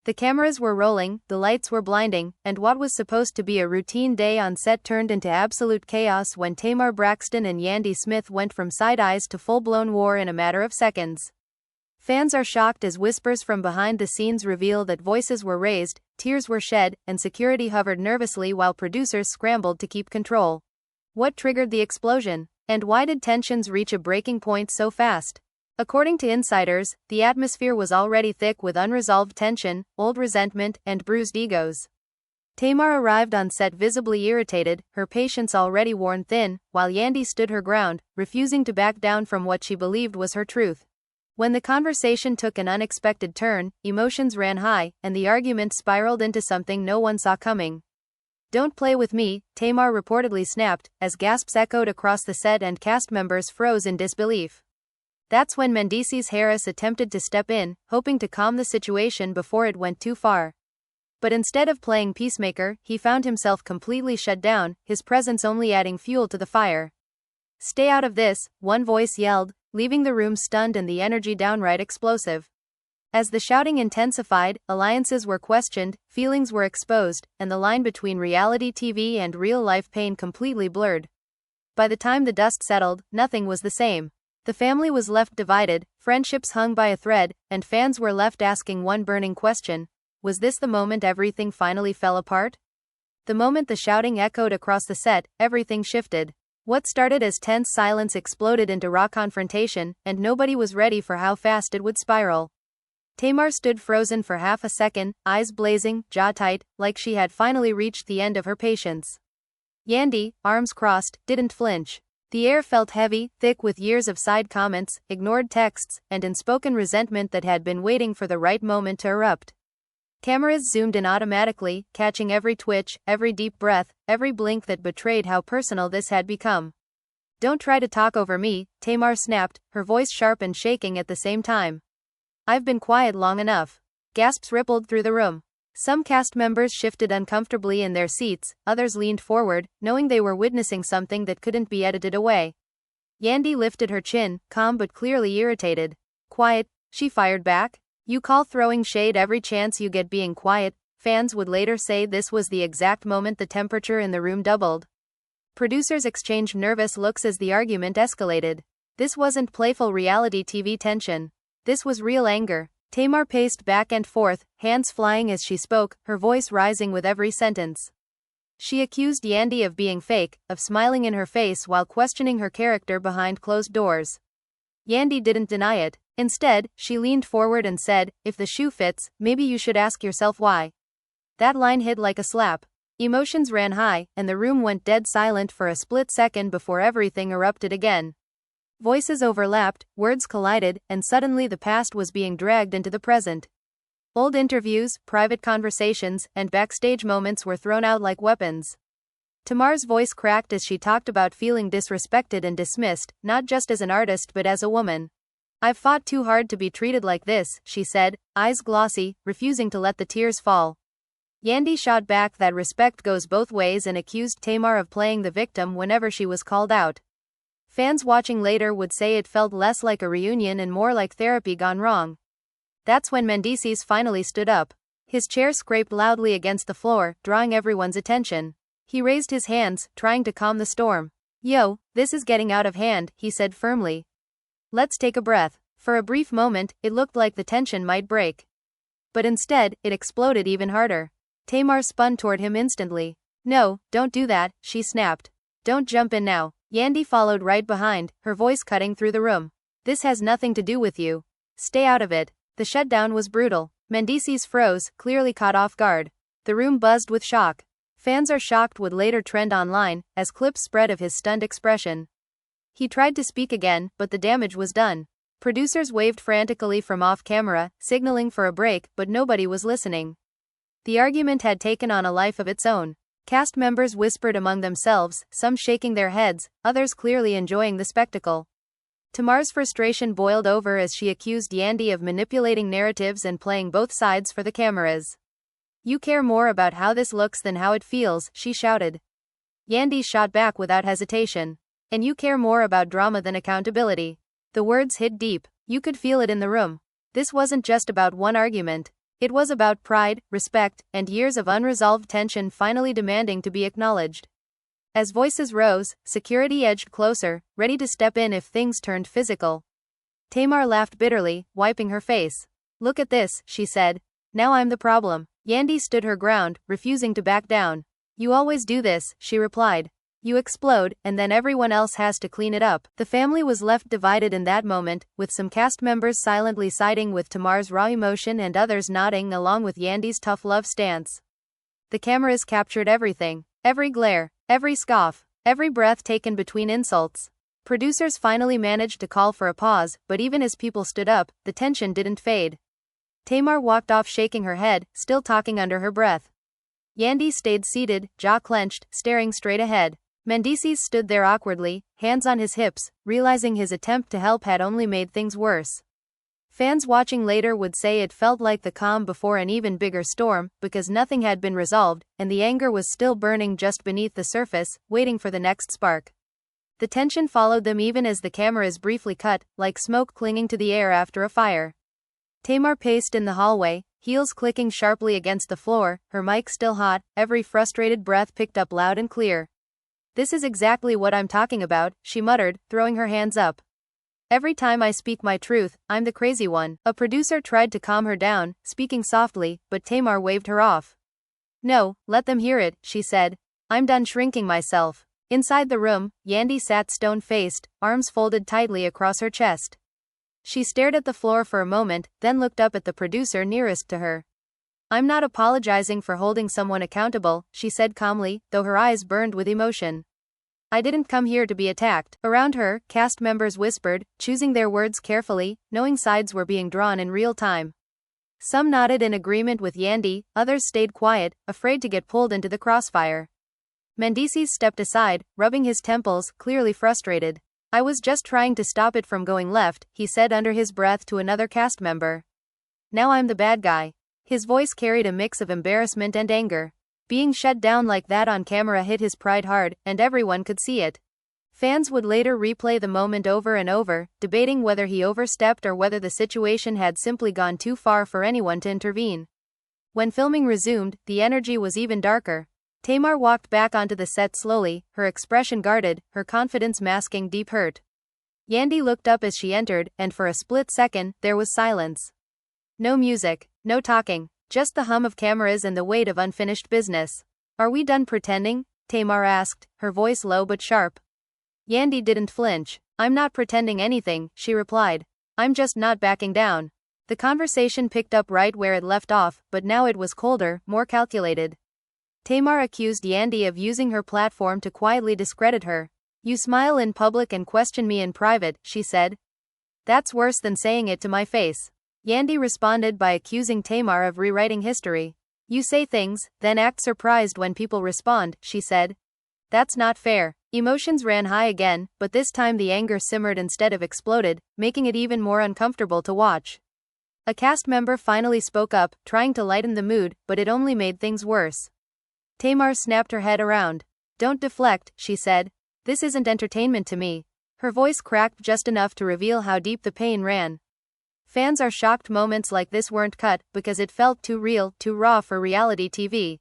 The cameras were rolling, the lights were blinding, and what was supposed to be a routine day on set turned into absolute chaos when Tamar Braxton and Yandy Smith went from side-eyes to full-blown war in a matter of seconds. Fans are shocked as whispers from behind the scenes reveal that voices were raised, tears were shed, and security hovered nervously while producers scrambled to keep control. What triggered the explosion? And why did tensions reach a breaking point so fast? According to insiders, the atmosphere was already thick with unresolved tension, old resentment, and bruised egos. Tamar arrived on set visibly irritated, her patience already worn thin, while Yandy stood her ground, refusing to back down from what she believed was her truth. When the conversation took an unexpected turn, emotions ran high, and the argument spiraled into something no one saw coming. "Don't play with me," Tamar reportedly snapped, as gasps echoed across the set and cast members froze in disbelief. That's when Mendeecees Harris attempted to step in, hoping to calm the situation before it went too far. But instead of playing peacemaker, he found himself completely shut down, his presence only adding fuel to the fire. "Stay out of this," one voice yelled, leaving the room stunned and the energy downright explosive. As the shouting intensified, alliances were questioned, feelings were exposed, and the line between reality TV and real-life pain completely blurred. By the time the dust settled, nothing was the same. The family was left divided, friendships hung by a thread, and fans were left asking one burning question: was this the moment everything finally fell apart? The moment the shouting echoed across the set, everything shifted. What started as tense silence exploded into raw confrontation, and nobody was ready for how fast it would spiral. Tamar stood frozen for half a second, eyes blazing, jaw tight, like she had finally reached the end of her patience. Yandy, arms crossed, didn't flinch. The air felt heavy, thick with years of side comments, ignored texts, and unspoken resentment that had been waiting for the right moment to erupt. Cameras zoomed in automatically, catching every twitch, every deep breath, every blink that betrayed how personal this had become. "Don't try to talk over me," Tamar snapped, her voice sharp and shaking at the same time. "I've been quiet long enough." Gasps rippled through the room. Some cast members shifted uncomfortably in their seats, others leaned forward, knowing they were witnessing something that couldn't be edited away. Yandy lifted her chin, calm but clearly irritated. "Quiet," she fired back. "You call throwing shade every chance you get being quiet." Fans would later say this was the exact moment the temperature in the room doubled. Producers exchanged nervous looks as the argument escalated. This wasn't playful reality TV tension. This was real anger. Tamar paced back and forth, hands flying as she spoke, her voice rising with every sentence. She accused Yandy of being fake, of smiling in her face while questioning her character behind closed doors. Yandy didn't deny it. Instead, she leaned forward and said, "If the shoe fits, maybe you should ask yourself why." That line hit like a slap. Emotions ran high, and the room went dead silent for a split second before everything erupted again. Voices overlapped, words collided, and suddenly the past was being dragged into the present. Old interviews, private conversations, and backstage moments were thrown out like weapons. Tamar's voice cracked as she talked about feeling disrespected and dismissed, not just as an artist but as a woman. "I've fought too hard to be treated like this," she said, eyes glossy, refusing to let the tears fall. Yandy shot back that respect goes both ways and accused Tamar of playing the victim whenever she was called out. Fans watching later would say it felt less like a reunion and more like therapy gone wrong. That's when Mendeecees finally stood up. His chair scraped loudly against the floor, drawing everyone's attention. He raised his hands, trying to calm the storm. "Yo, this is getting out of hand," he said firmly. "Let's take a breath." For a brief moment, it looked like the tension might break. But instead, it exploded even harder. Tamar spun toward him instantly. "No, don't do that," she snapped. "Don't jump in now." Yandy followed right behind, her voice cutting through the room. "This has nothing to do with you. Stay out of it." The shutdown was brutal. Mendeecees froze, clearly caught off guard. The room buzzed with shock. "Fans are shocked" would later trend online, as clips spread of his stunned expression. He tried to speak again, but the damage was done. Producers waved frantically from off-camera, signaling for a break, but nobody was listening. The argument had taken on a life of its own. Cast members whispered among themselves, some shaking their heads, others clearly enjoying the spectacle. Tamar's frustration boiled over as she accused Yandy of manipulating narratives and playing both sides for the cameras. "You care more about how this looks than how it feels," she shouted. Yandy shot back without hesitation. "And you care more about drama than accountability." The words hit deep. You could feel it in the room. This wasn't just about one argument. It was about pride, respect, and years of unresolved tension finally demanding to be acknowledged. As voices rose, security edged closer, ready to step in if things turned physical. Tamar laughed bitterly, wiping her face. "Look at this," she said. "Now I'm the problem." Yandy stood her ground, refusing to back down. "You always do this," she replied. "You explode, and then everyone else has to clean it up." The family was left divided in that moment, with some cast members silently siding with Tamar's raw emotion and others nodding along with Yandy's tough love stance. The cameras captured everything. Every glare, every scoff, every breath taken between insults. Producers finally managed to call for a pause, but even as people stood up, the tension didn't fade. Tamar walked off shaking her head, still talking under her breath. Yandy stayed seated, jaw clenched, staring straight ahead. Mendeecees stood there awkwardly, hands on his hips, realizing his attempt to help had only made things worse. Fans watching later would say it felt like the calm before an even bigger storm, because nothing had been resolved, and the anger was still burning just beneath the surface, waiting for the next spark. The tension followed them even as the cameras briefly cut, like smoke clinging to the air after a fire. Tamar paced in the hallway, heels clicking sharply against the floor, her mic still hot, every frustrated breath picked up loud and clear. "This is exactly what I'm talking about," she muttered, throwing her hands up. "Every time I speak my truth, I'm the crazy one." A producer tried to calm her down, speaking softly, but Tamar waved her off. "No, let them hear it," she said. "I'm done shrinking myself." Inside the room, Yandy sat stone-faced, arms folded tightly across her chest. She stared at the floor for a moment, then looked up at the producer nearest to her. "I'm not apologizing for holding someone accountable," she said calmly, though her eyes burned with emotion. "I didn't come here to be attacked." Around her, cast members whispered, choosing their words carefully, knowing sides were being drawn in real time. Some nodded in agreement with Yandy, others stayed quiet, afraid to get pulled into the crossfire. Mendeecees stepped aside, rubbing his temples, clearly frustrated. "I was just trying to stop it from going left," he said under his breath to another cast member. "Now I'm the bad guy." His voice carried a mix of embarrassment and anger. Being shut down like that on camera hit his pride hard, and everyone could see it. Fans would later replay the moment over and over, debating whether he overstepped or whether the situation had simply gone too far for anyone to intervene. When filming resumed, the energy was even darker. Tamar walked back onto the set slowly, her expression guarded, her confidence masking deep hurt. Yandy looked up as she entered, and for a split second, there was silence. No music, no talking, just the hum of cameras and the weight of unfinished business. "Are we done pretending?" Tamar asked, her voice low but sharp. Yandy didn't flinch. "I'm not pretending anything," she replied. "I'm just not backing down." The conversation picked up right where it left off, but now it was colder, more calculated. Tamar accused Yandy of using her platform to quietly discredit her. "You smile in public and question me in private," she said. "That's worse than saying it to my face." Yandy responded by accusing Tamar of rewriting history. "You say things, then act surprised when people respond," she said. "That's not fair." Emotions ran high again, but this time the anger simmered instead of exploded, making it even more uncomfortable to watch. A cast member finally spoke up, trying to lighten the mood, but it only made things worse. Tamar snapped her head around. "Don't deflect," she said. "This isn't entertainment to me." Her voice cracked just enough to reveal how deep the pain ran. Fans are shocked moments like this weren't cut, because it felt too real, too raw for reality TV.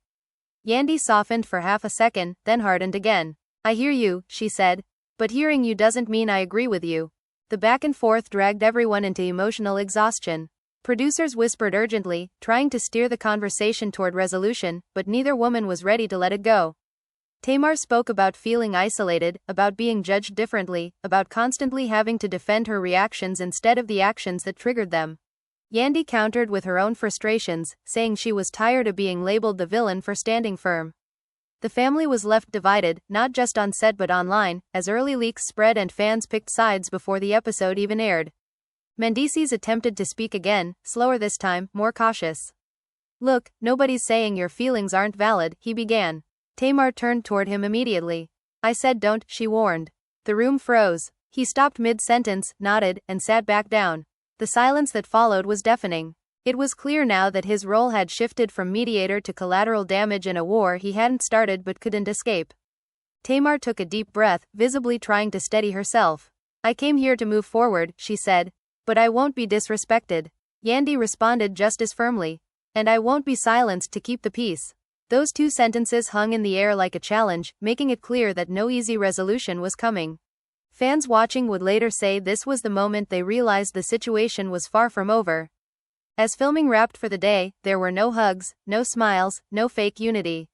Yandy softened for half a second, then hardened again. "I hear you," she said. "But hearing you doesn't mean I agree with you." The back and forth dragged everyone into emotional exhaustion. Producers whispered urgently, trying to steer the conversation toward resolution, but neither woman was ready to let it go. Tamar spoke about feeling isolated, about being judged differently, about constantly having to defend her reactions instead of the actions that triggered them. Yandy countered with her own frustrations, saying she was tired of being labeled the villain for standing firm. The family was left divided, not just on set but online, as early leaks spread and fans picked sides before the episode even aired. Mendeecees attempted to speak again, slower this time, more cautious. "Look, nobody's saying your feelings aren't valid," he began. Tamar turned toward him immediately. "I said don't," she warned. The room froze. He stopped mid-sentence, nodded, and sat back down. The silence that followed was deafening. It was clear now that his role had shifted from mediator to collateral damage in a war he hadn't started but couldn't escape. Tamar took a deep breath, visibly trying to steady herself. "I came here to move forward," she said. "But I won't be disrespected." Yandy responded just as firmly. And I won't be silenced to keep the peace. Those two sentences hung in the air like a challenge, making it clear that no easy resolution was coming. Fans watching would later say this was the moment they realized the situation was far from over. As filming wrapped for the day, there were no hugs, no smiles, no fake unity.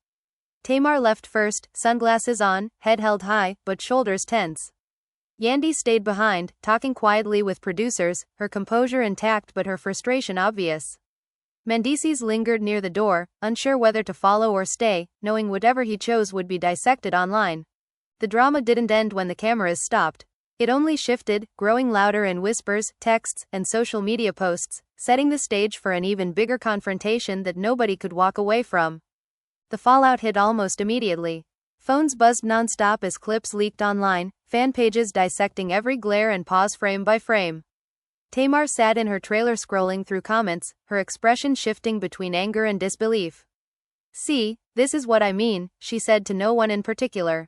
Tamar left first, sunglasses on, head held high, but shoulders tense. Yandy stayed behind, talking quietly with producers, her composure intact but her frustration obvious. Mendeecees lingered near the door, unsure whether to follow or stay, knowing whatever he chose would be dissected online. The drama didn't end when the cameras stopped. It only shifted, growing louder in whispers, texts, and social media posts, setting the stage for an even bigger confrontation that nobody could walk away from. The fallout hit almost immediately. Phones buzzed non-stop as clips leaked online, fan pages dissecting every glare and pause frame by frame. Tamar sat in her trailer scrolling through comments, her expression shifting between anger and disbelief. "See, this is what I mean," she said to no one in particular.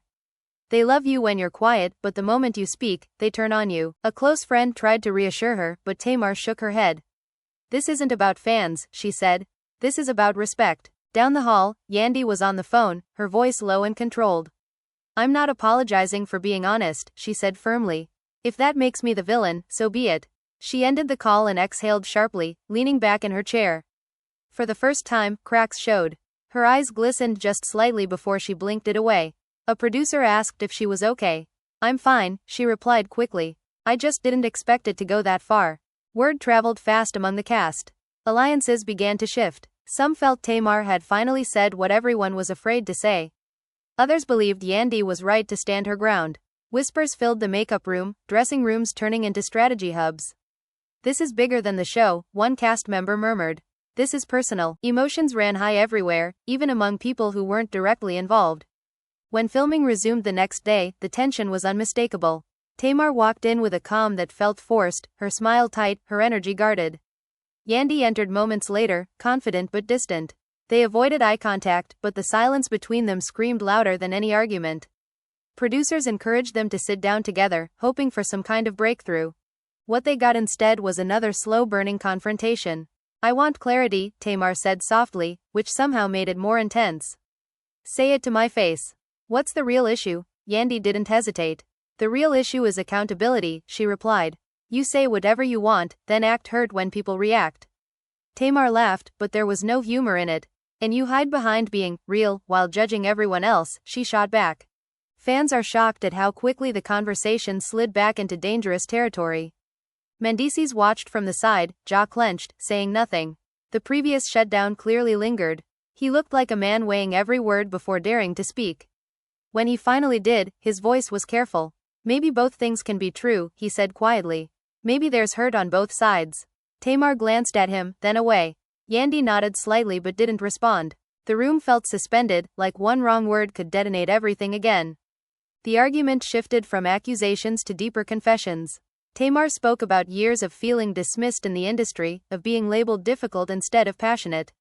"They love you when you're quiet, but the moment you speak, they turn on you." A close friend tried to reassure her, but Tamar shook her head. "This isn't about fans," she said. "This is about respect." Down the hall, Yandy was on the phone, her voice low and controlled. "I'm not apologizing for being honest," she said firmly. "If that makes me the villain, so be it." She ended the call and exhaled sharply, leaning back in her chair. For the first time, cracks showed. Her eyes glistened just slightly before she blinked it away. A producer asked if she was okay. "I'm fine," she replied quickly. "I just didn't expect it to go that far." Word traveled fast among the cast. Alliances began to shift. Some felt Tamar had finally said what everyone was afraid to say. Others believed Yandy was right to stand her ground. Whispers filled the makeup room, dressing rooms turning into strategy hubs. "This is bigger than the show," one cast member murmured. "This is personal." Emotions ran high everywhere, even among people who weren't directly involved. When filming resumed the next day, the tension was unmistakable. Tamar walked in with a calm that felt forced, her smile tight, her energy guarded. Yandy entered moments later, confident but distant. They avoided eye contact, but the silence between them screamed louder than any argument. Producers encouraged them to sit down together, hoping for some kind of breakthrough. What they got instead was another slow-burning confrontation. "I want clarity," Tamar said softly, which somehow made it more intense. "Say it to my face. What's the real issue?" Yandy didn't hesitate. "The real issue is accountability," she replied. "You say whatever you want, then act hurt when people react." Tamar laughed, but there was no humor in it. "And you hide behind being real while judging everyone else," she shot back. Fans are shocked at how quickly the conversation slid back into dangerous territory. Mendeecees watched from the side, jaw clenched, saying nothing. The previous shutdown clearly lingered. He looked like a man weighing every word before daring to speak. When he finally did, his voice was careful. "Maybe both things can be true," he said quietly. "Maybe there's hurt on both sides." Tamar glanced at him, then away. Yandy nodded slightly but didn't respond. The room felt suspended, like one wrong word could detonate everything again. The argument shifted from accusations to deeper confessions. Tamar spoke about years of feeling dismissed in the industry, of being labeled difficult instead of passionate.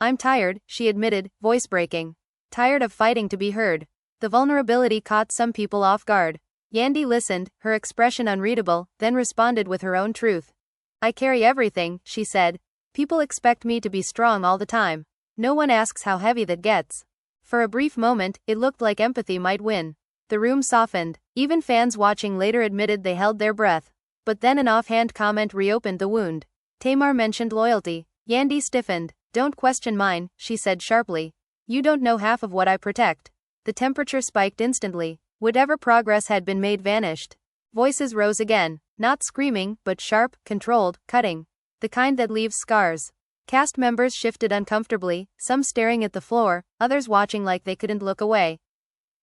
"I'm tired," she admitted, voice breaking. "Tired of fighting to be heard." The vulnerability caught some people off guard. Yandy listened, her expression unreadable, then responded with her own truth. "I carry everything," she said. "People expect me to be strong all the time. No one asks how heavy that gets." For a brief moment, it looked like empathy might win. The room softened. Even fans watching later admitted they held their breath. But then an offhand comment reopened the wound. Tamar mentioned loyalty. Yandy stiffened. "Don't question mine," she said sharply. "You don't know half of what I protect." The temperature spiked instantly. Whatever progress had been made vanished. Voices rose again. Not screaming, but sharp, controlled, cutting. The kind that leaves scars. Cast members shifted uncomfortably, some staring at the floor, others watching like they couldn't look away.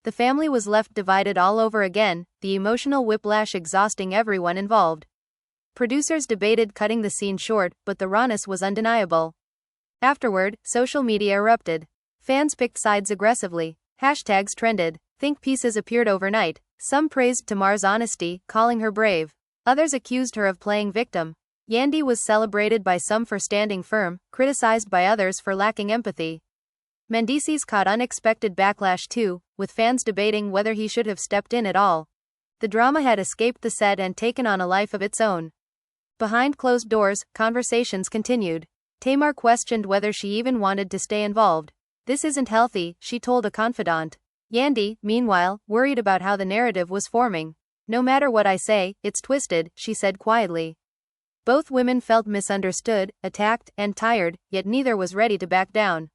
The family was left divided all over again, the emotional whiplash exhausting everyone involved. Producers debated cutting the scene short, but the rawness was undeniable. Afterward, social media erupted. Fans picked sides aggressively. Hashtags trended. Think pieces appeared overnight. Some praised Tamar's honesty, calling her brave. Others accused her of playing victim. Yandy was celebrated by some for standing firm, criticized by others for lacking empathy. Mendeecees caught unexpected backlash too, with fans debating whether he should have stepped in at all. The drama had escaped the set and taken on a life of its own. Behind closed doors, conversations continued. Tamar questioned whether she even wanted to stay involved. This isn't healthy, she told a confidant. Yandy, meanwhile, worried about how the narrative was forming. No matter what I say, it's twisted, she said quietly. Both women felt misunderstood, attacked, and tired, yet neither was ready to back down.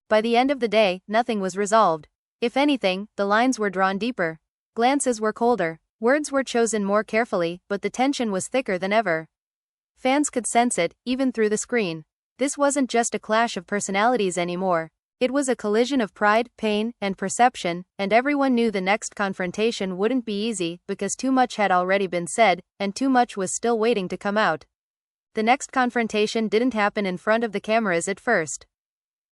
By the end of the day, nothing was resolved. If anything, the lines were drawn deeper. Glances were colder. Words were chosen more carefully, but the tension was thicker than ever. Fans could sense it, even through the screen. This wasn't just a clash of personalities anymore. It was a collision of pride, pain, and perception, and everyone knew the next confrontation wouldn't be easy because too much had already been said, and too much was still waiting to come out. The next confrontation didn't happen in front of the cameras at first.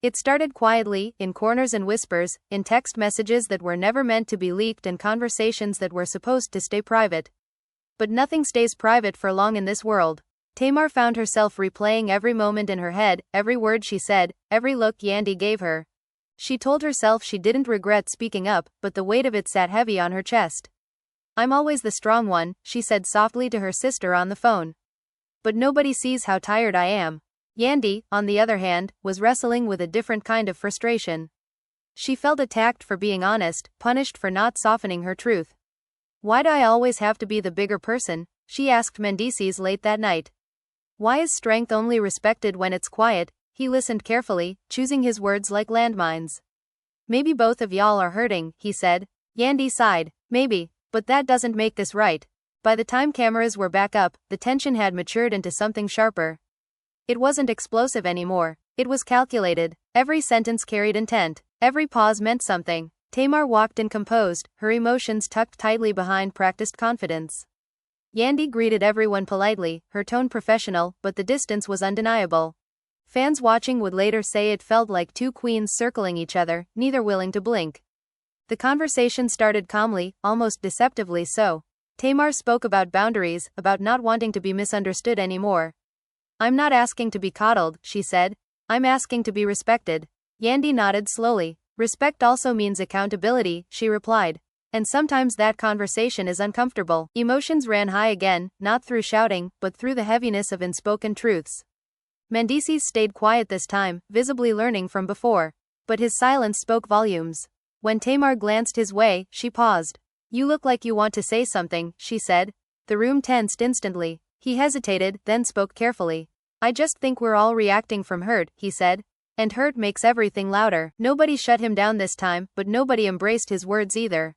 It started quietly, in corners and whispers, in text messages that were never meant to be leaked and conversations that were supposed to stay private. But nothing stays private for long in this world. Tamar found herself replaying every moment in her head, every word she said, every look Yandy gave her. She told herself she didn't regret speaking up, but the weight of it sat heavy on her chest. I'm always the strong one, she said softly to her sister on the phone. But nobody sees how tired I am. Yandy, on the other hand, was wrestling with a different kind of frustration. She felt attacked for being honest, punished for not softening her truth. Why do I always have to be the bigger person? She asked Mendeecees late that night. Why is strength only respected when it's quiet? He listened carefully, choosing his words like landmines. Maybe both of y'all are hurting, he said. Yandy sighed. Maybe, but that doesn't make this right. By the time cameras were back up, the tension had matured into something sharper. It wasn't explosive anymore. It was calculated. Every sentence carried intent. Every pause meant something. Tamar walked in composed, her emotions tucked tightly behind practiced confidence. Yandy greeted everyone politely, her tone professional, but the distance was undeniable. Fans watching would later say it felt like two queens circling each other, neither willing to blink. The conversation started calmly, almost deceptively so. Tamar spoke about boundaries, about not wanting to be misunderstood anymore. I'm not asking to be coddled, she said. I'm asking to be respected. Yandy nodded slowly. Respect also means accountability, she replied. And sometimes that conversation is uncomfortable. Emotions ran high again, not through shouting, but through the heaviness of unspoken truths. Mendeecees stayed quiet this time, visibly learning from before. But his silence spoke volumes. When Tamar glanced his way, she paused. You look like you want to say something, she said. The room tensed instantly. He hesitated, then spoke carefully. I just think we're all reacting from hurt, he said. And hurt makes everything louder. Nobody shut him down this time, but nobody embraced his words either.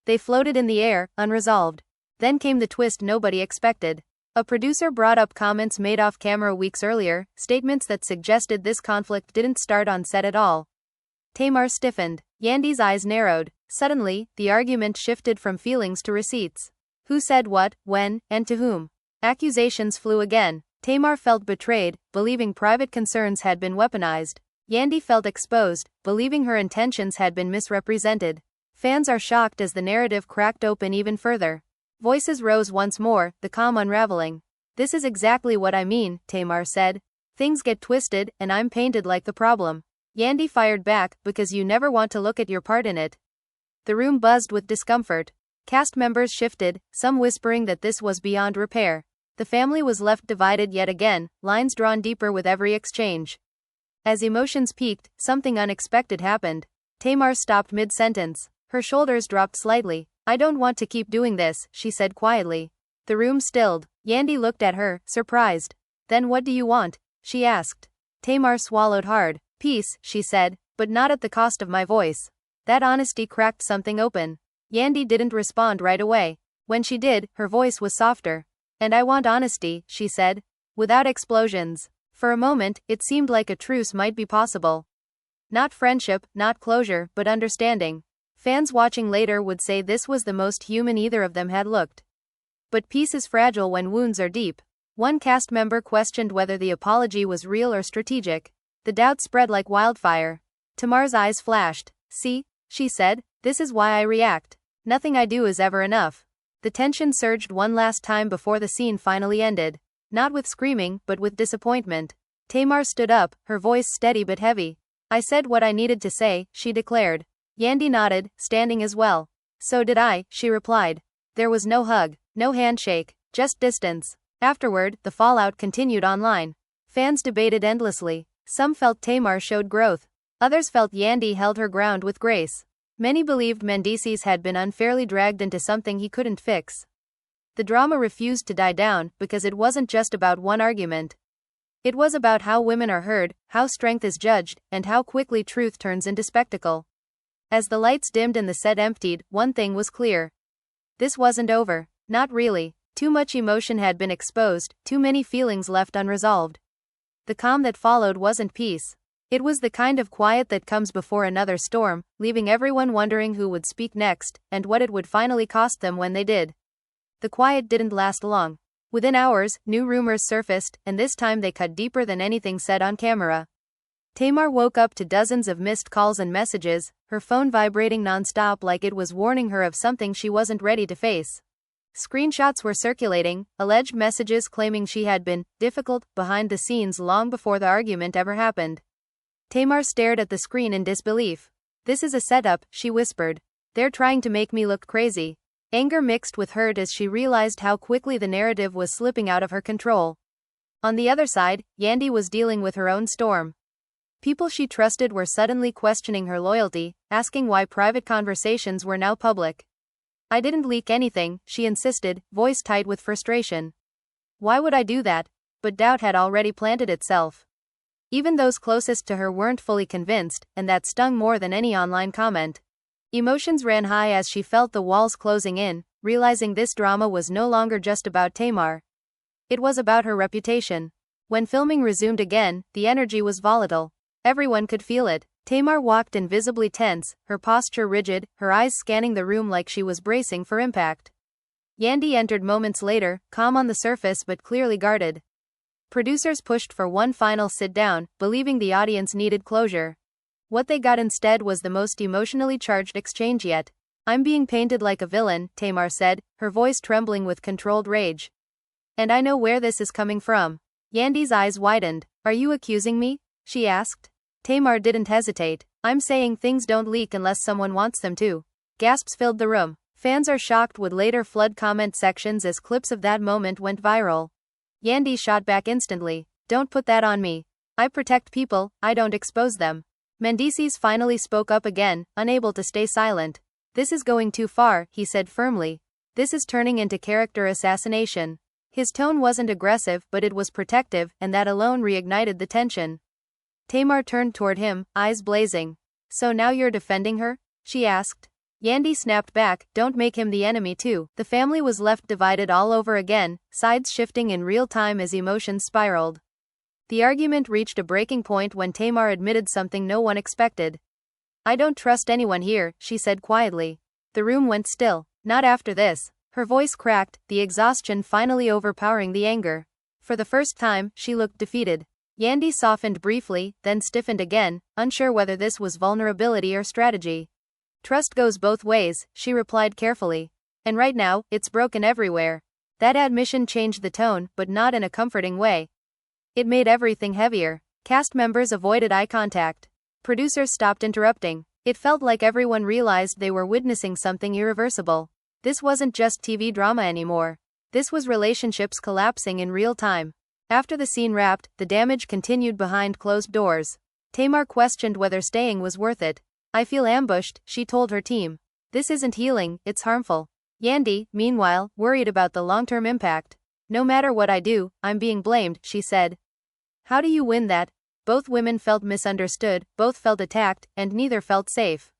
They floated in the air, unresolved. Then came the twist nobody expected. A producer brought up comments made off camera weeks earlier, statements that suggested this conflict didn't start on set at all. Tamar stiffened. Yandy's eyes narrowed. Suddenly, the argument shifted from feelings to receipts. Who said what, when, and to whom? Accusations flew again. Tamar felt betrayed, believing private concerns had been weaponized. Yandy felt exposed, believing her intentions had been misrepresented. Fans are shocked as the narrative cracked open even further. Voices rose once more, the calm unraveling. This is exactly what I mean, Tamar said. Things get twisted, and I'm painted like the problem. Yandy fired back, because you never want to look at your part in it. The room buzzed with discomfort. Cast members shifted, some whispering that this was beyond repair. The family was left divided yet again, lines drawn deeper with every exchange. As emotions peaked, something unexpected happened. Tamar stopped mid-sentence. Her shoulders dropped slightly. I don't want to keep doing this, she said quietly. The room stilled. Yandy looked at her, surprised. Then what do you want? She asked. Tamar swallowed hard. Peace, she said, but not at the cost of my voice. That honesty cracked something open. Yandy didn't respond right away. When she did, her voice was softer. And I want honesty, she said. Without explosions. For a moment, it seemed like a truce might be possible. Not friendship, not closure, but understanding. Fans watching later would say this was the most human either of them had looked. But peace is fragile when wounds are deep. One cast member questioned whether the apology was real or strategic. The doubt spread like wildfire. Tamar's eyes flashed. See, she said, this is why I react. Nothing I do is ever enough. The tension surged one last time before the scene finally ended. Not with screaming, but with disappointment. Tamar stood up, her voice steady but heavy. I said what I needed to say, she declared. Yandy nodded, standing as well. So did I, she replied. There was no hug, no handshake, just distance. Afterward, the fallout continued online. Fans debated endlessly. Some felt Tamar showed growth. Others felt Yandy held her ground with grace. Many believed Mendeecees had been unfairly dragged into something he couldn't fix. The drama refused to die down because it wasn't just about one argument. It was about how women are heard, how strength is judged, and how quickly truth turns into spectacle. As the lights dimmed and the set emptied, one thing was clear. This wasn't over. Not really. Too much emotion had been exposed, too many feelings left unresolved. The calm that followed wasn't peace. It was the kind of quiet that comes before another storm, leaving everyone wondering who would speak next, and what it would finally cost them when they did. The quiet didn't last long. Within hours, new rumors surfaced, and this time they cut deeper than anything said on camera. Tamar woke up to dozens of missed calls and messages, her phone vibrating non-stop like it was warning her of something she wasn't ready to face. Screenshots were circulating, alleged messages claiming she had been difficult behind the scenes long before the argument ever happened. Tamar stared at the screen in disbelief. "This is a setup," she whispered. "They're trying to make me look crazy." Anger mixed with hurt as she realized how quickly the narrative was slipping out of her control. On the other side, Yandy was dealing with her own storm. People she trusted were suddenly questioning her loyalty, asking why private conversations were now public. "I didn't leak anything," she insisted, voice tight with frustration. "Why would I do that?" But doubt had already planted itself. Even those closest to her weren't fully convinced, and that stung more than any online comment. Emotions ran high as she felt the walls closing in, realizing this drama was no longer just about Tamar. It was about her reputation. When filming resumed again, the energy was volatile. Everyone could feel it. Tamar walked invisibly tense, her posture rigid, her eyes scanning the room like she was bracing for impact. Yandy entered moments later, calm on the surface but clearly guarded. Producers pushed for one final sit-down, believing the audience needed closure. What they got instead was the most emotionally charged exchange yet. "I'm being painted like a villain," Tamar said, her voice trembling with controlled rage. "And I know where this is coming from." Yandy's eyes widened. "Are you accusing me?" she asked. Tamar didn't hesitate. "I'm saying things don't leak unless someone wants them to." Gasps filled the room. Fans are shocked would later flood comment sections as clips of that moment went viral. Yandy shot back instantly. "Don't put that on me. I protect people, I don't expose them." Mendeecees finally spoke up again, unable to stay silent. "This is going too far," he said firmly. "This is turning into character assassination." His tone wasn't aggressive, but it was protective, and that alone reignited the tension. Tamar turned toward him, eyes blazing. "So now you're defending her?" she asked. Yandy snapped back, "Don't make him the enemy too." The family was left divided all over again, sides shifting in real time as emotions spiraled. The argument reached a breaking point when Tamar admitted something no one expected. "I don't trust anyone here," she said quietly. The room went still. "Not after this." Her voice cracked, the exhaustion finally overpowering the anger. For the first time, she looked defeated. Yandy softened briefly, then stiffened again, unsure whether this was vulnerability or strategy. "Trust goes both ways," she replied carefully. "And right now, it's broken everywhere." That admission changed the tone, but not in a comforting way. It made everything heavier. Cast members avoided eye contact. Producers stopped interrupting. It felt like everyone realized they were witnessing something irreversible. This wasn't just TV drama anymore. This was relationships collapsing in real time. After the scene wrapped, the damage continued behind closed doors. Tamar questioned whether staying was worth it. "I feel ambushed," she told her team. "This isn't healing, it's harmful." Yandy, meanwhile, worried about the long-term impact. "No matter what I do, I'm being blamed," she said. "How do you win that?" Both women felt misunderstood, both felt attacked, and neither felt safe.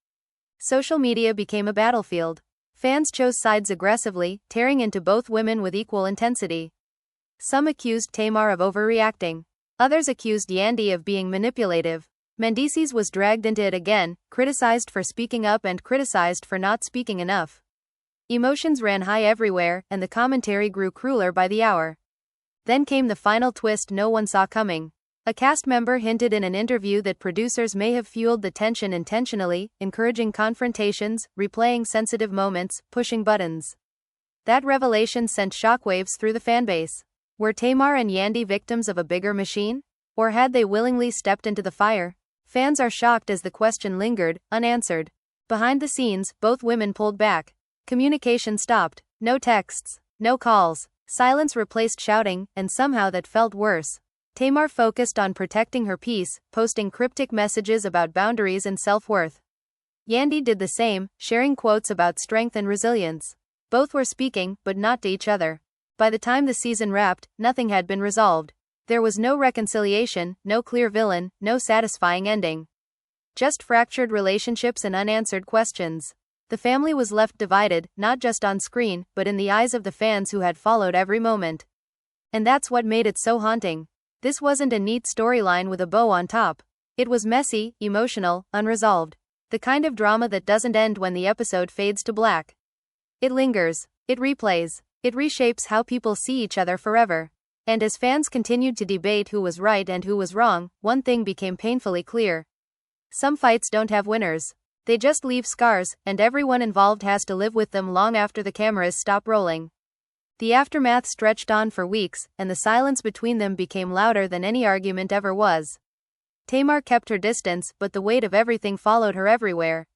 Social media became a battlefield. Fans chose sides aggressively, tearing into both women with equal intensity. Some accused Tamar of overreacting. Others accused Yandy of being manipulative. Mendeecees was dragged into it again, criticized for speaking up and criticized for not speaking enough. Emotions ran high everywhere, and the commentary grew crueler by the hour. Then came the final twist no one saw coming. A cast member hinted in an interview that producers may have fueled the tension intentionally, encouraging confrontations, replaying sensitive moments, pushing buttons. That revelation sent shockwaves through the fanbase. Were Tamar and Yandy victims of a bigger machine? Or had they willingly stepped into the fire? Fans are shocked as the question lingered, unanswered. Behind the scenes, both women pulled back. Communication stopped. No texts, no calls. Silence replaced shouting, and somehow that felt worse. Tamar focused on protecting her peace, posting cryptic messages about boundaries and self-worth. Yandy did the same, sharing quotes about strength and resilience. Both were speaking, but not to each other. By the time the season wrapped, nothing had been resolved. There was no reconciliation, no clear villain, no satisfying ending. Just fractured relationships and unanswered questions. The family was left divided, not just on screen, but in the eyes of the fans who had followed every moment. And that's what made it so haunting. This wasn't a neat storyline with a bow on top. It was messy, emotional, unresolved. The kind of drama that doesn't end when the episode fades to black. It lingers. It replays. It reshapes how people see each other forever. And as fans continued to debate who was right and who was wrong, one thing became painfully clear. Some fights don't have winners. They just leave scars, and everyone involved has to live with them long after the cameras stop rolling. The aftermath stretched on for weeks, and the silence between them became louder than any argument ever was. Tamar kept her distance, but the weight of everything followed her everywhere.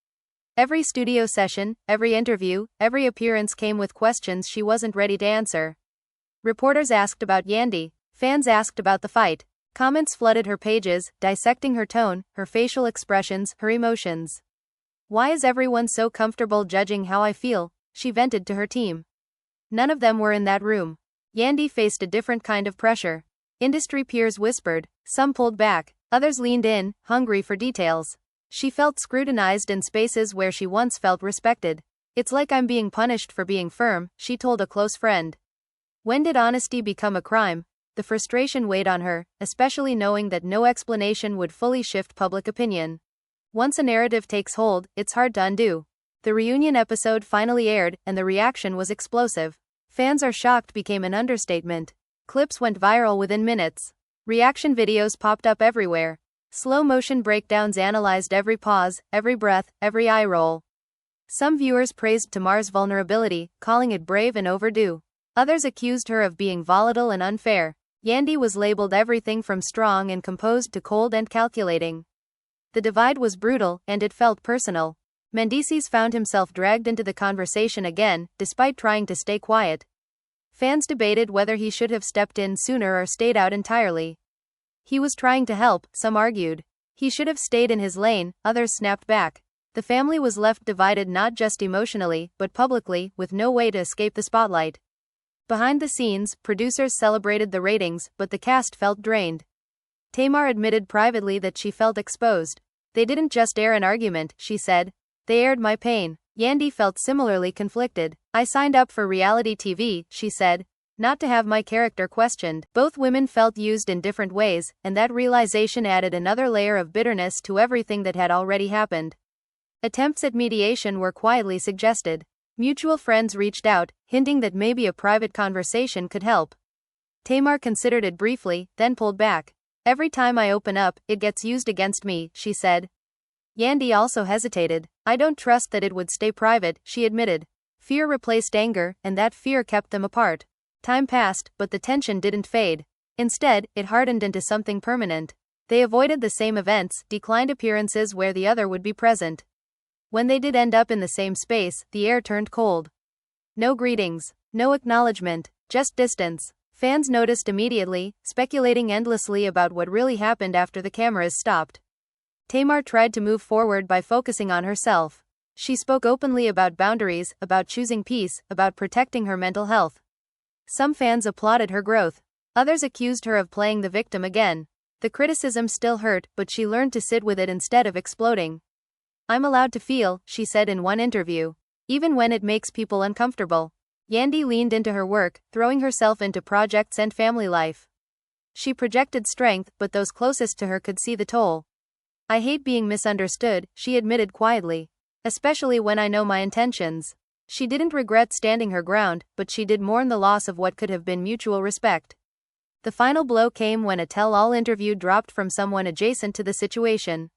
Every studio session, every interview, every appearance came with questions she wasn't ready to answer. Reporters asked about Yandy. Fans asked about the fight. Comments flooded her pages, dissecting her tone, her facial expressions, her emotions. "Why is everyone so comfortable judging how I feel?" she vented to her team. None of them were in that room. Yandy faced a different kind of pressure. Industry peers whispered, some pulled back, others leaned in, hungry for details. She felt scrutinized in spaces where she once felt respected. "It's like I'm being punished for being firm," she told a close friend. When did honesty become a crime? The frustration weighed on her, especially knowing that no explanation would fully shift public opinion. Once a narrative takes hold, it's hard to undo. The reunion episode finally aired, and the reaction was explosive. "Fans are shocked" became an understatement. Clips went viral within minutes. Reaction videos popped up everywhere. Slow-motion breakdowns analyzed every pause, every breath, every eye roll. Some viewers praised Tamar's vulnerability, calling it brave and overdue. Others accused her of being volatile and unfair. Yandy was labeled everything from strong and composed to cold and calculating. The divide was brutal, and it felt personal. Mendeecees found himself dragged into the conversation again, despite trying to stay quiet. Fans debated whether he should have stepped in sooner or stayed out entirely. He was trying to help, some argued. He should have stayed in his lane, others snapped back. The family was left divided not just emotionally, but publicly, with no way to escape the spotlight. Behind the scenes, producers celebrated the ratings, but the cast felt drained. Tamar admitted privately that she felt exposed. "They didn't just air an argument," she said. "They aired my pain." Yandy felt similarly conflicted. "I signed up for reality TV," she said, "not to have my character questioned." Both women felt used in different ways, and that realization added another layer of bitterness to everything that had already happened. Attempts at mediation were quietly suggested. Mutual friends reached out, hinting that maybe a private conversation could help. Tamar considered it briefly, then pulled back. "Every time I open up, it gets used against me," she said. Yandy also hesitated. "I don't trust that it would stay private," she admitted. Fear replaced anger, and that fear kept them apart. Time passed, but the tension didn't fade. Instead, it hardened into something permanent. They avoided the same events, declined appearances where the other would be present. When they did end up in the same space, the air turned cold. No greetings, no acknowledgement, just distance. Fans noticed immediately, speculating endlessly about what really happened after the cameras stopped. Tamar tried to move forward by focusing on herself. She spoke openly about boundaries, about choosing peace, about protecting her mental health. Some fans applauded her growth. Others accused her of playing the victim again. The criticism still hurt, but she learned to sit with it instead of exploding. "I'm allowed to feel," she said in one interview, "even when it makes people uncomfortable." Yandy leaned into her work, throwing herself into projects and family life. She projected strength, but those closest to her could see the toll. "I hate being misunderstood," she admitted quietly. "Especially when I know my intentions." She didn't regret standing her ground, but she did mourn the loss of what could have been mutual respect. The final blow came when a tell-all interview dropped from someone adjacent to the situation.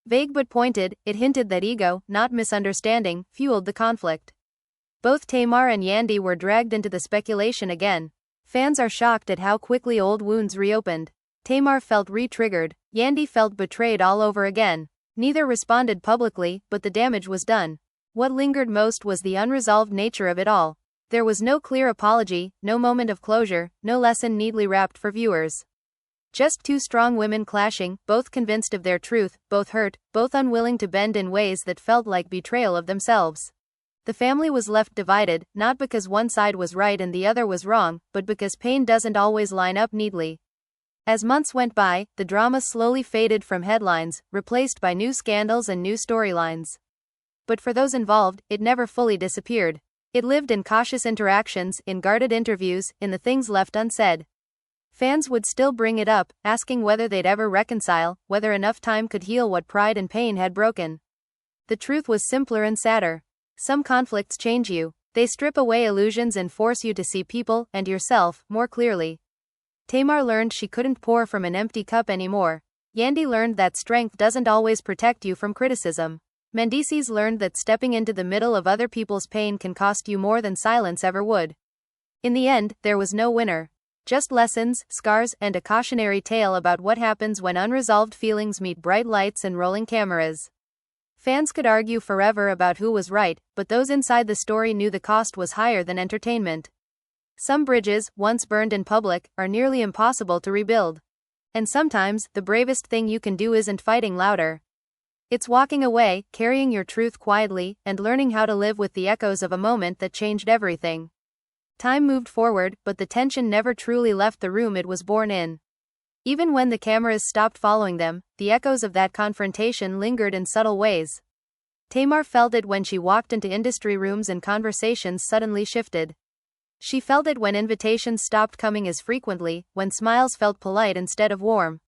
Vague but pointed, it hinted that ego, not misunderstanding, fueled the conflict. Both Tamar and Yandy were dragged into the speculation again. Fans are shocked at how quickly old wounds reopened. Tamar felt re-triggered. Yandy felt betrayed all over again. Neither responded publicly, but the damage was done. What lingered most was the unresolved nature of it all. There was no clear apology, no moment of closure, no lesson neatly wrapped for viewers. Just two strong women clashing, both convinced of their truth, both hurt, both unwilling to bend in ways that felt like betrayal of themselves. The family was left divided, not because one side was right and the other was wrong, but because pain doesn't always line up neatly. As months went by, the drama slowly faded from headlines, replaced by new scandals and new storylines. But for those involved, it never fully disappeared. It lived in cautious interactions, in guarded interviews, in the things left unsaid. Fans would still bring it up, asking whether they'd ever reconcile, whether enough time could heal what pride and pain had broken. The truth was simpler and sadder. Some conflicts change you. They strip away illusions and force you to see people, and yourself, more clearly. Tamar learned she couldn't pour from an empty cup anymore. Yandy learned that strength doesn't always protect you from criticism. Mendeecees learned that stepping into the middle of other people's pain can cost you more than silence ever would. In the end, there was no winner. Just lessons, scars, and a cautionary tale about what happens when unresolved feelings meet bright lights and rolling cameras. Fans could argue forever about who was right, but those inside the story knew the cost was higher than entertainment. Some bridges, once burned in public, are nearly impossible to rebuild. And sometimes, the bravest thing you can do isn't fighting louder. It's walking away, carrying your truth quietly, and learning how to live with the echoes of a moment that changed everything. Time moved forward, but the tension never truly left the room it was born in. Even when the cameras stopped following them, the echoes of that confrontation lingered in subtle ways. Tamar felt it when she walked into industry rooms and conversations suddenly shifted. She felt it when invitations stopped coming as frequently, when smiles felt polite instead of warm.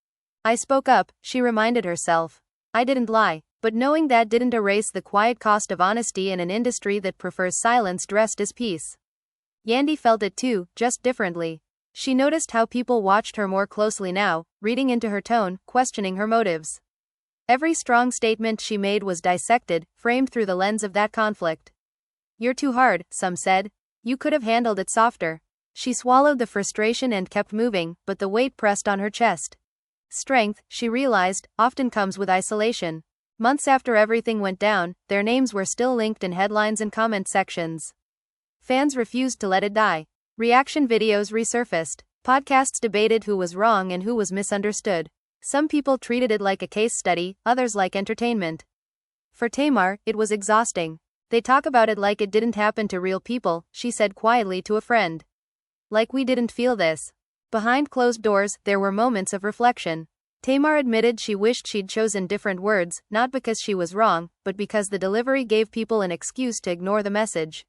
I spoke up, she reminded herself. I didn't lie, but knowing that didn't erase the quiet cost of honesty in an industry that prefers silence dressed as peace. Yandy felt it too, just differently. She noticed how people watched her more closely now, reading into her tone, questioning her motives. Every strong statement she made was dissected, framed through the lens of that conflict. You're too hard, some said. You could have handled it softer. She swallowed the frustration and kept moving, but the weight pressed on her chest. Strength, she realized, often comes with isolation. Months after everything went down, their names were still linked in headlines and comment sections. Fans refused to let it die. Reaction videos resurfaced. Podcasts debated who was wrong and who was misunderstood. Some people treated it like a case study, others like entertainment. For Tamar, it was exhausting. They talk about it like it didn't happen to real people, she said quietly to a friend. Like we didn't feel this. Behind closed doors, there were moments of reflection. Tamar admitted she wished she'd chosen different words, not because she was wrong, but because the delivery gave people an excuse to ignore the message.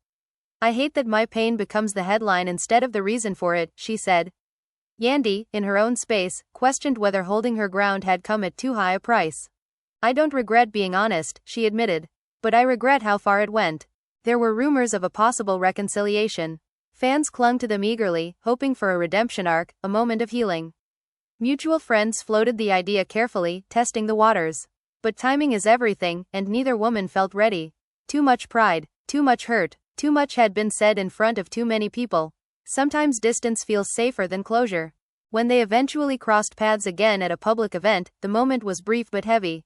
I hate that my pain becomes the headline instead of the reason for it, she said. Yandy, in her own space, questioned whether holding her ground had come at too high a price. I don't regret being honest, she admitted. But I regret how far it went. There were rumors of a possible reconciliation. Fans clung to them eagerly, hoping for a redemption arc, a moment of healing. Mutual friends floated the idea carefully, testing the waters. But timing is everything, and neither woman felt ready. Too much pride, too much hurt. Too much had been said in front of too many people. Sometimes distance feels safer than closure. When they eventually crossed paths again at a public event, the moment was brief but heavy.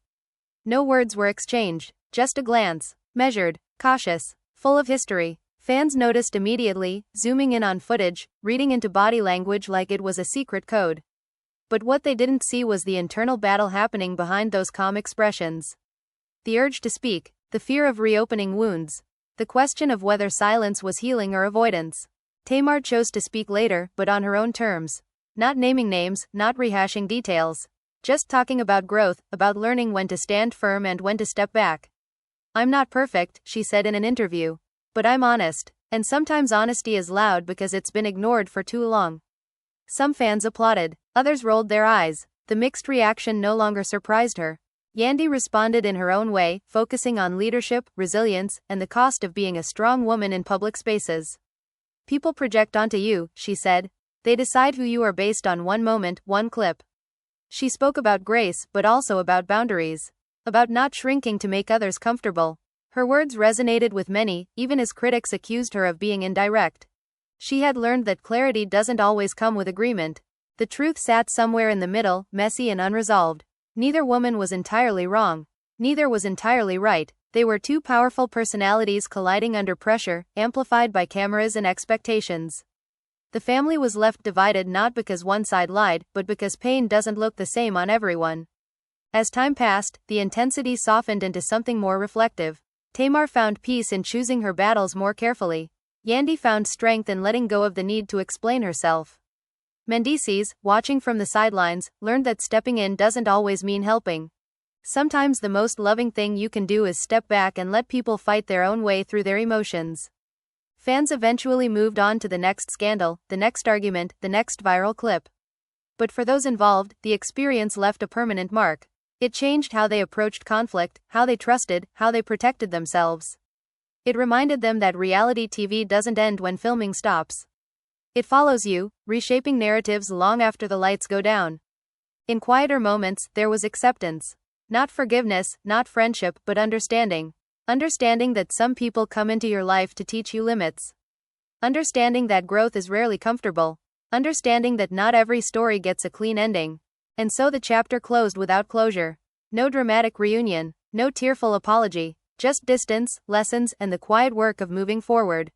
No words were exchanged, just a glance, measured, cautious, full of history. Fans noticed immediately, zooming in on footage, reading into body language like it was a secret code. But what they didn't see was the internal battle happening behind those calm expressions. The urge to speak, the fear of reopening wounds. The question of whether silence was healing or avoidance. Tamar chose to speak later, but on her own terms. Not naming names, not rehashing details. Just talking about growth, about learning when to stand firm and when to step back. I'm not perfect, she said in an interview. But I'm honest. And sometimes honesty is loud because it's been ignored for too long. Some fans applauded. Others rolled their eyes. The mixed reaction no longer surprised her. Yandy responded in her own way, focusing on leadership, resilience, and the cost of being a strong woman in public spaces. People project onto you, she said. They decide who you are based on one moment, one clip. She spoke about grace, but also about boundaries. About not shrinking to make others comfortable. Her words resonated with many, even as critics accused her of being indirect. She had learned that clarity doesn't always come with agreement. The truth sat somewhere in the middle, messy and unresolved. Neither woman was entirely wrong. Neither was entirely right. They were two powerful personalities colliding under pressure, amplified by cameras and expectations. The family was left divided not because one side lied, but because pain doesn't look the same on everyone. As time passed, the intensity softened into something more reflective. Tamar found peace in choosing her battles more carefully. Yandy found strength in letting go of the need to explain herself. Mendeecees, watching from the sidelines, learned that stepping in doesn't always mean helping. Sometimes the most loving thing you can do is step back and let people fight their own way through their emotions. Fans eventually moved on to the next scandal, the next argument, the next viral clip. But for those involved, the experience left a permanent mark. It changed how they approached conflict, how they trusted, how they protected themselves. It reminded them that reality TV doesn't end when filming stops. It follows you, reshaping narratives long after the lights go down. In quieter moments, there was acceptance. Not forgiveness, not friendship, but understanding. Understanding that some people come into your life to teach you limits. Understanding that growth is rarely comfortable. Understanding that not every story gets a clean ending. And so the chapter closed without closure. No dramatic reunion, no tearful apology, just distance, lessons, and the quiet work of moving forward.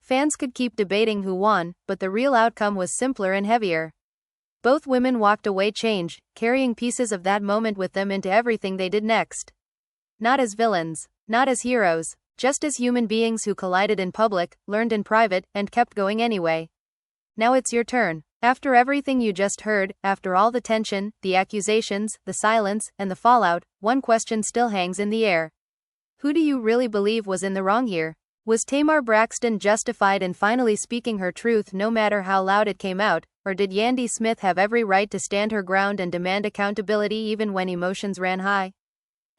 Fans could keep debating who won, but the real outcome was simpler and heavier. Both women walked away changed, carrying pieces of that moment with them into everything they did next. Not as villains, not as heroes, just as human beings who collided in public, learned in private, and kept going anyway. Now it's your turn. After everything you just heard, after all the tension, the accusations, the silence, and the fallout, one question still hangs in the air. Who do you really believe was in the wrong here? Was Tamar Braxton justified in finally speaking her truth no matter how loud it came out, or did Yandy Smith have every right to stand her ground and demand accountability even when emotions ran high?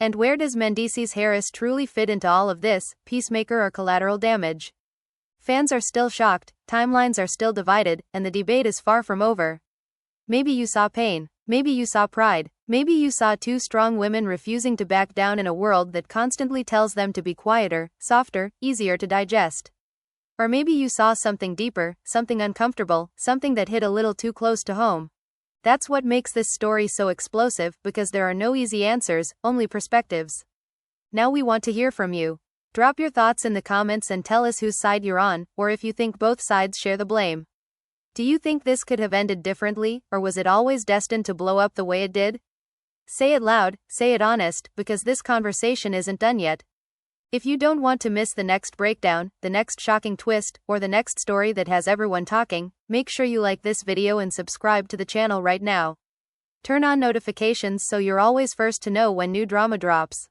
And where does Mendeecees Harris truly fit into all of this, peacemaker or collateral damage? Fans are still shocked, timelines are still divided, and the debate is far from over. Maybe you saw pain, maybe you saw pride, maybe you saw two strong women refusing to back down in a world that constantly tells them to be quieter, softer, easier to digest. Or maybe you saw something deeper, something uncomfortable, something that hit a little too close to home. That's what makes this story so explosive, because there are no easy answers, only perspectives. Now we want to hear from you. Drop your thoughts in the comments and tell us whose side you're on, or if you think both sides share the blame. Do you think this could have ended differently, or was it always destined to blow up the way it did? Say it loud, say it honest, because this conversation isn't done yet. If you don't want to miss the next breakdown, the next shocking twist, or the next story that has everyone talking, make sure you like this video and subscribe to the channel right now. Turn on notifications so you're always first to know when new drama drops.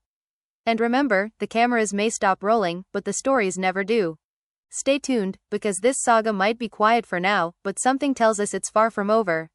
And remember, the cameras may stop rolling, but the stories never do. Stay tuned, because this saga might be quiet for now, but something tells us it's far from over.